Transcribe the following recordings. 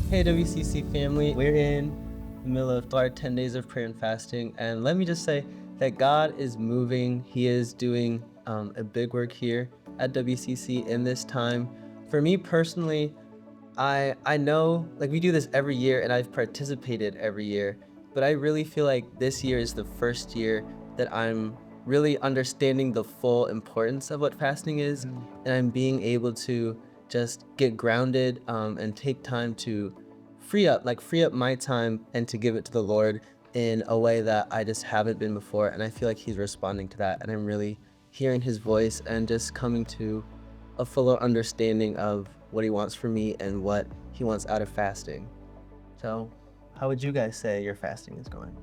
Hey WCC family, we're in the middle of our 10 days of prayer and fasting, and let me just say that God is moving. He is doing a big work here at WCC in this time. For me personally, I know like we do this every year and I've participated every year, but I really feel like this year is the first year that I'm really understanding the full importance of what fasting is, and I'm being able to just get grounded and take time to free up my time and to give it to the Lord in a way that I just haven't been before. And I feel like He's responding to that, and I'm really hearing His voice and just coming to a fuller understanding of what He wants for me and what He wants out of fasting. So, how would you guys say your fasting is going?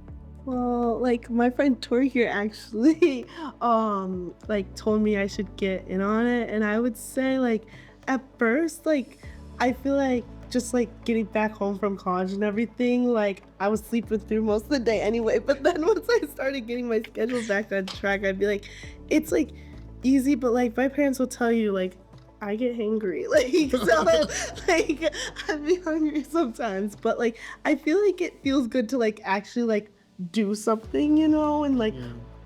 Well, like my friend Tori here actually like told me I should get in on it, and I would say like at first like I feel like just like getting back home from college and everything, like I was sleeping through most of the day anyway, but then once I started getting my schedule back on track, I'd be like it's like easy, but like my parents will tell you like I get hangry like so like I'd be hungry sometimes, but like I feel like it feels good to like actually like do something, and like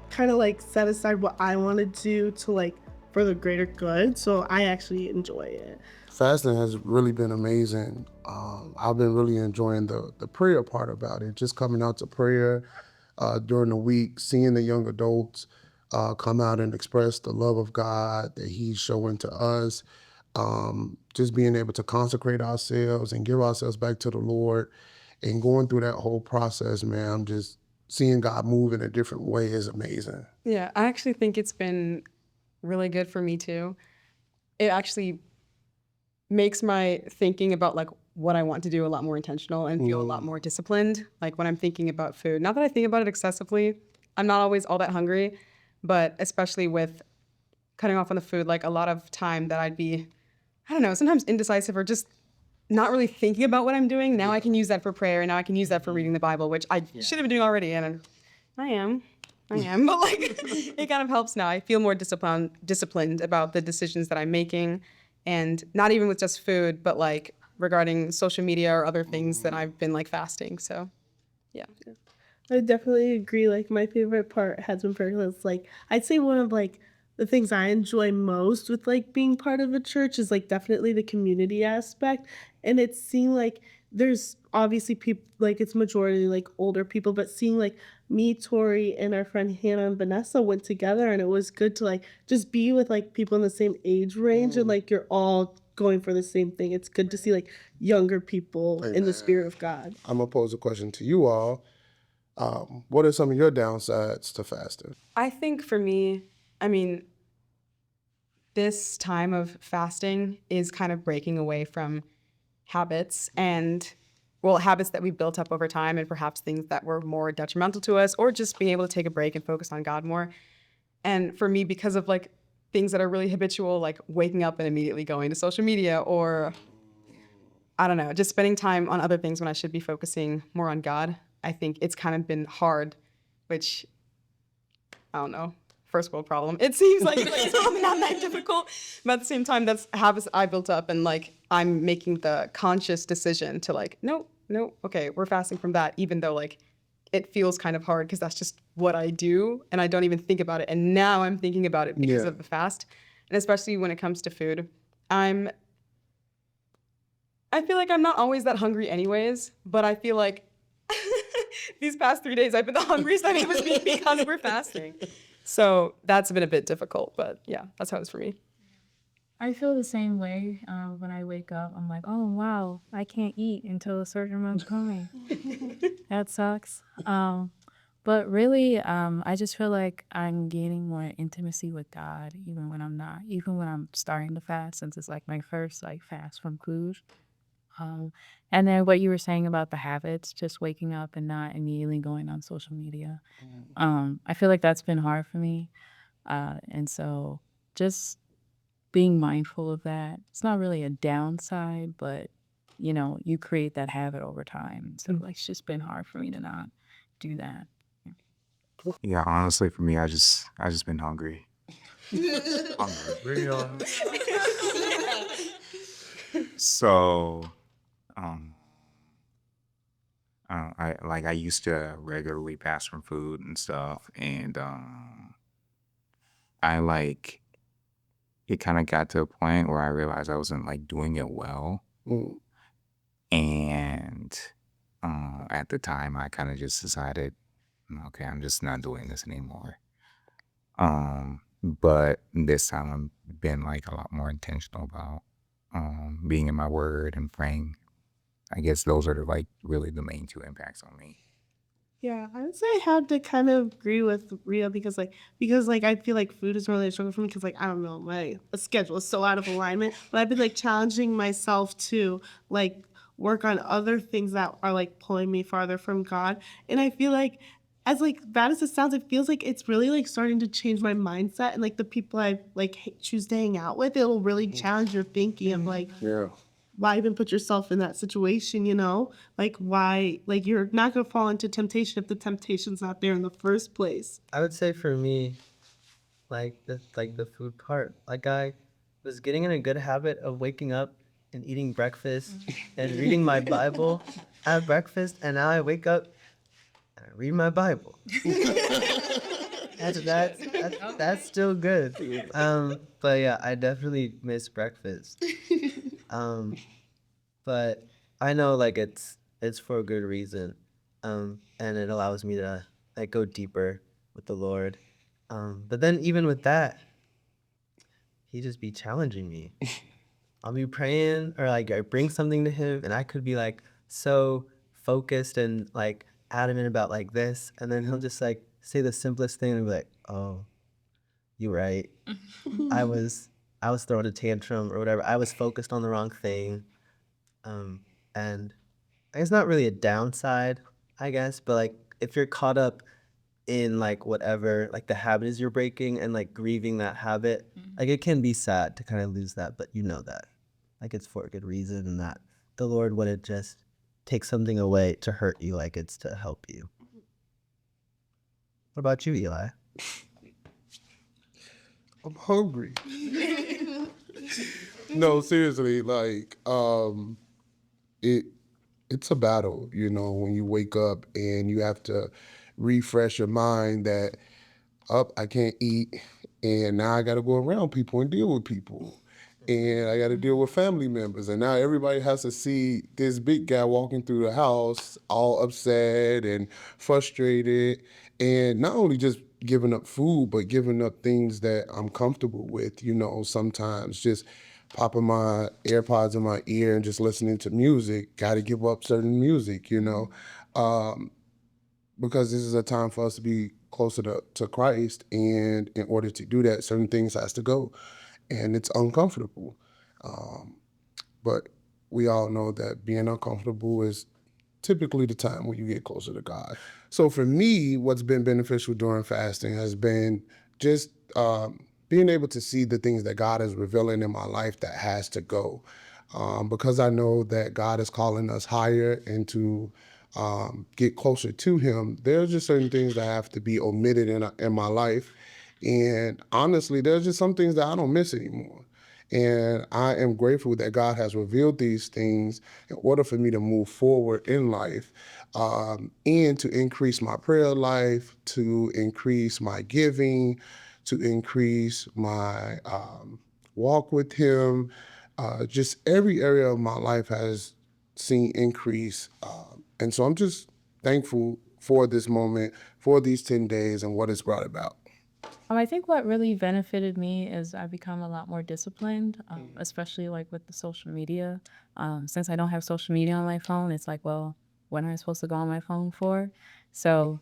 kind of like set aside what I want to do to like for the greater good. So I actually enjoy it. Fasting has really been amazing. I've been really enjoying the prayer part about it, just coming out to prayer during the week, seeing the young adults come out and express the love of God that He's showing to us, just being able to consecrate ourselves and give ourselves back to the Lord and going through that whole process, man. I'm just seeing God move in a different way is amazing. Yeah, I actually think it's been really good for me too. It actually makes my thinking about like what I want to do a lot more intentional and feel a lot more disciplined. Like when I'm thinking about food, not that I think about it excessively, I'm not always all that hungry, but especially with cutting off on the food, like a lot of time that I'd be, I don't know, sometimes indecisive or just not really thinking about what I'm doing. Now I can use that for prayer, and now I can use that for reading the Bible, which I should have been doing already, and I am, but like it kind of helps now. I feel more disciplined about the decisions that I'm making, and not even with just food, but like regarding social media or other things that I've been like fasting. So, yeah. I definitely agree. Like my favorite part has been prayer. It's like I'd say one of like the things I enjoy most with like being part of a church is like definitely the community aspect. And it's seeing like there's obviously people like it's majority like older people, but seeing like me, Tori, and our friend Hannah and Vanessa went together, and it was good to like just be with like people in the same age range and like you're all going for the same thing. It's good to see like younger people in the spirit of God. I'm gonna pose a question to you all. What are some of your downsides to fasting? I think for me, I mean, this time of fasting is kind of breaking away from habits and habits that we built up over time and perhaps things that were more detrimental to us, or just being able to take a break and focus on God more. And for me, because of like things that are really habitual, like waking up and immediately going to social media, or I don't know, just spending time on other things when I should be focusing more on God, I think it's kind of been hard, which I don't know, first world problem. It seems like it's probably not that difficult, but at the same time, that's habits I built up, and like I'm making the conscious decision to like, no, okay, we're fasting from that, even though like it feels kind of hard because that's just what I do, and I don't even think about it. And now I'm thinking about it because of the fast, and especially when it comes to food, I feel like I'm not always that hungry anyways, but I feel like these past 3 days I've been the hungriest I've ever been because we're fasting. So that's been a bit difficult, but yeah, that's how it's for me. I feel the same way when I wake up. I'm like, oh, wow, I can't eat until a certain amount's coming. That sucks. But really, I just feel like I'm gaining more intimacy with God, even when I'm not, even when I'm starting to fast, since it's like my first like fast from food. And then what you were saying about the habits, just waking up and not immediately going on social media. I feel like that's been hard for me. And so just being mindful of that. It's not really a downside, but you create that habit over time. So like, it's just been hard for me to not do that. Yeah, honestly, for me, I just been hungry. Hungry. So, I used to regularly fast from food and stuff, and I like it kind of got to a point where I realized I wasn't like doing it well, Mm. and at the time I kind of just decided, okay, I'm just not doing this anymore. But this time I've been like a lot more intentional about being in my word and praying. I guess those are like really the main two impacts on me. Yeah, I would say I had to kind of agree with Ria because I feel like food is really a struggle for me because I don't know, my schedule is so out of alignment. But I've been like challenging myself to like work on other things that are like pulling me farther from God. And I feel like as like bad as it sounds, it feels like it's really like starting to change my mindset and like the people I like choose to hang out with. It will really challenge your thinking of like Yeah. why even put yourself in that situation, you know? Like why like you're not gonna fall into temptation if the temptation's not there in the first place. I would say for me, like the food part, like I was getting in a good habit of waking up and eating breakfast and reading my Bible at breakfast, and now I wake up and I read my Bible. That's still good. But yeah, I definitely miss breakfast. Um, but I know like it's for a good reason. And it allows me to like go deeper with the Lord. But then even with that, he just be challenging me. I'll be praying or like I bring something to him and I could be like so focused and like adamant about like this, and then he'll just like say the simplest thing and be like, "Oh, you right. I was I was throwing a tantrum or whatever. I was focused on the wrong thing." And it's not really a downside, I guess, but like if you're caught up in like whatever like the habit is you're breaking and like grieving that habit, like it can be sad to kind of lose that, but you know that like it's for a good reason and that the Lord wouldn't just take something away to hurt you, like it's to help you. What about you, Eli? I'm hungry. No, seriously, like it it's a battle, you know, when you wake up and you have to refresh your mind that up I can't eat and now I got to go around people and deal with people. And I got to deal with family members. And now everybody has to see this big guy walking through the house all upset and frustrated. And not only just giving up food, but giving up things that I'm comfortable with, you know, sometimes just popping my AirPods in my ear and just listening to music. Got to give up certain music, you know. Um, because this is a time for us to be closer to Christ. And in order to do that, certain things has to go. And it's uncomfortable. Um, but we all know that being uncomfortable is typically the time when you get closer to God. So for me, what's been beneficial during fasting has been just being able to see the things that God is revealing in my life that has to go. Because I know that God is calling us higher and to get closer to Him, there's just certain things that have to be omitted in my life. And honestly, there's just some things that I don't miss anymore. And I am grateful that God has revealed these things in order for me to move forward in life, and to increase my prayer life, to increase my giving, to increase my walk with Him. Just every area of my life has seen increase. And so I'm just thankful for this moment, for these 10 days, and what it's brought about. I think what really benefited me is I become a lot more disciplined, especially like with the social media. Since I don't have social media on my phone, it's like, well, what am I supposed to go on my phone for? So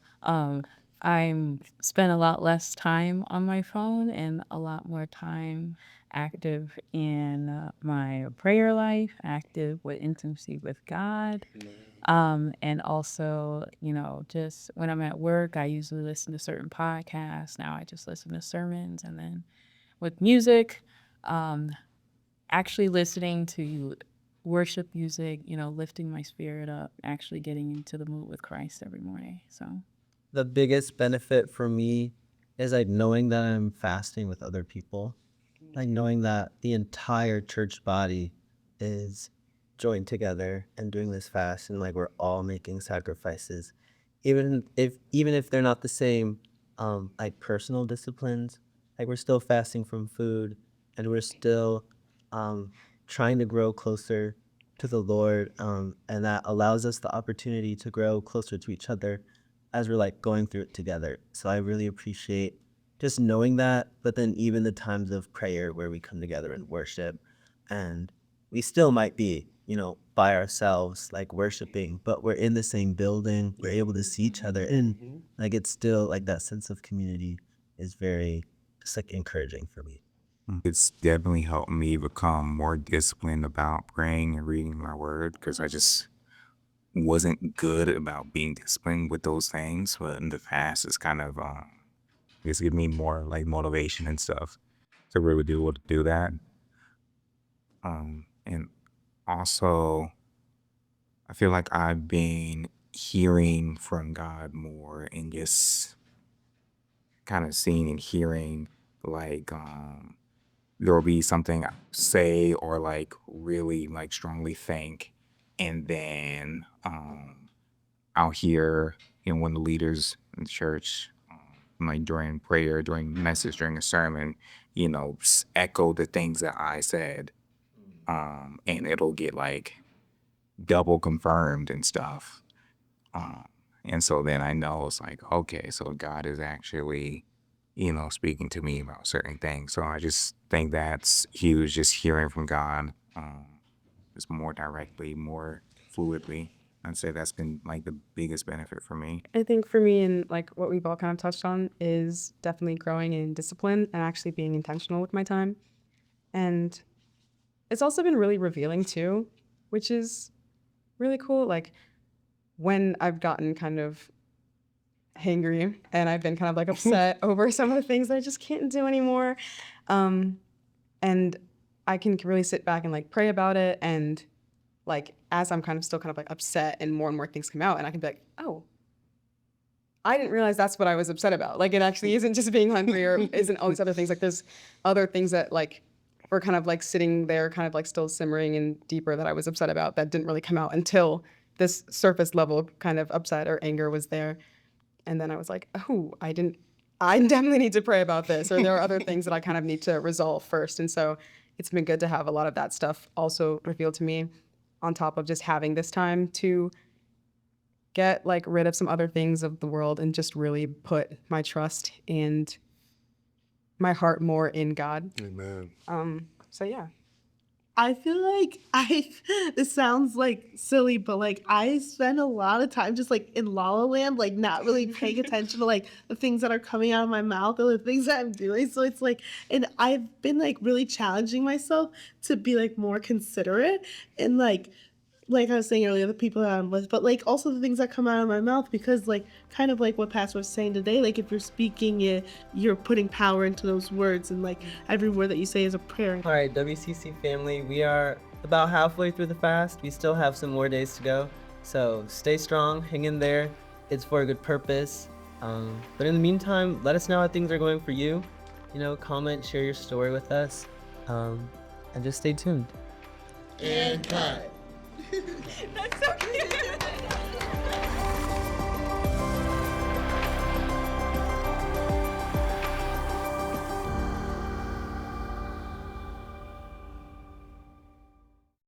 I'm spend a lot less time on my phone and a lot more time active in my prayer life, active with intimacy with God. And also, you know, just when I'm at work, I usually listen to certain podcasts. Now I just listen to sermons. And then with music, um, actually listening to worship music, you know, lifting my spirit up, actually getting into the mood with Christ every morning. So, The biggest benefit for me is like knowing that I'm fasting with other people, like knowing that the entire church body is joined together and doing this fast, and like we're all making sacrifices, even if they're not the same, like personal disciplines. Like we're still fasting from food, and we're still trying to grow closer to the Lord, and that allows us the opportunity to grow closer to each other as we're like going through it together. So I really appreciate just knowing that, but then even the times of prayer where we come together and worship, and we still might be, by ourselves, like worshiping, but we're in the same building, we're able to see each other, and like it's still like that sense of community is very just like encouraging for me. It's definitely helped me become more disciplined about praying and reading my word because I just wasn't good about being disciplined with those things. But in the fast, it's kind of it's given me more like motivation and stuff to really do what to do that. And also, I feel like I've been hearing from God more and just kind of seeing and hearing like there will be something I say or like really like strongly think, and then I'll hear one of the leaders in the church like during prayer, during message, during a sermon, echo the things that I said, and it'll get like double confirmed and stuff. And so then I know it's like, okay, so God is actually, speaking to me about certain things. So I just think that's huge, just hearing from God, just more directly, more fluidly. I'd say that's been like the biggest benefit for me. I think for me, and like what we've all kind of touched on, is definitely growing in discipline and actually being intentional with my time. And it's also been really revealing too, which is really cool. Like when I've gotten kind of hangry and I've been kind of like upset over some of the things that I just can't do anymore. And I can really sit back and like pray about it. And like, as I'm kind of still kind of like upset and more things come out, and I can be like, oh, I didn't realize that's what I was upset about. Like, it actually isn't just being hungry or isn't all these other things. Like there's other things that like were kind of like sitting there, kind of like still simmering and deeper that I was upset about that didn't really come out until this surface level kind of upset or anger was there. And then I was like, oh, I definitely need to pray about this, or there are other things that I kind of need to resolve first. And so it's been good to have a lot of that stuff also revealed to me, on top of just having this time to get like rid of some other things of the world and just really put my trust and my heart more in God. Amen. So yeah. I feel like this sounds like silly, but like I spend a lot of time just like in La La Land, like not really paying attention to like the things that are coming out of my mouth or the things that I'm doing. So it's like, and I've been like really challenging myself to be like more considerate and like I was saying earlier, the people that I'm with, but like also the things that come out of my mouth, because like kind of like what Pastor was saying today, like if you're speaking it, you're putting power into those words, and like every word that you say is a prayer. All right, WCC family, we are about halfway through the fast. We still have some more days to go. So stay strong, hang in there. It's for a good purpose. But in the meantime, let us know how things are going for you. Comment, share your story with us, and just stay tuned. And cut. That's so cute.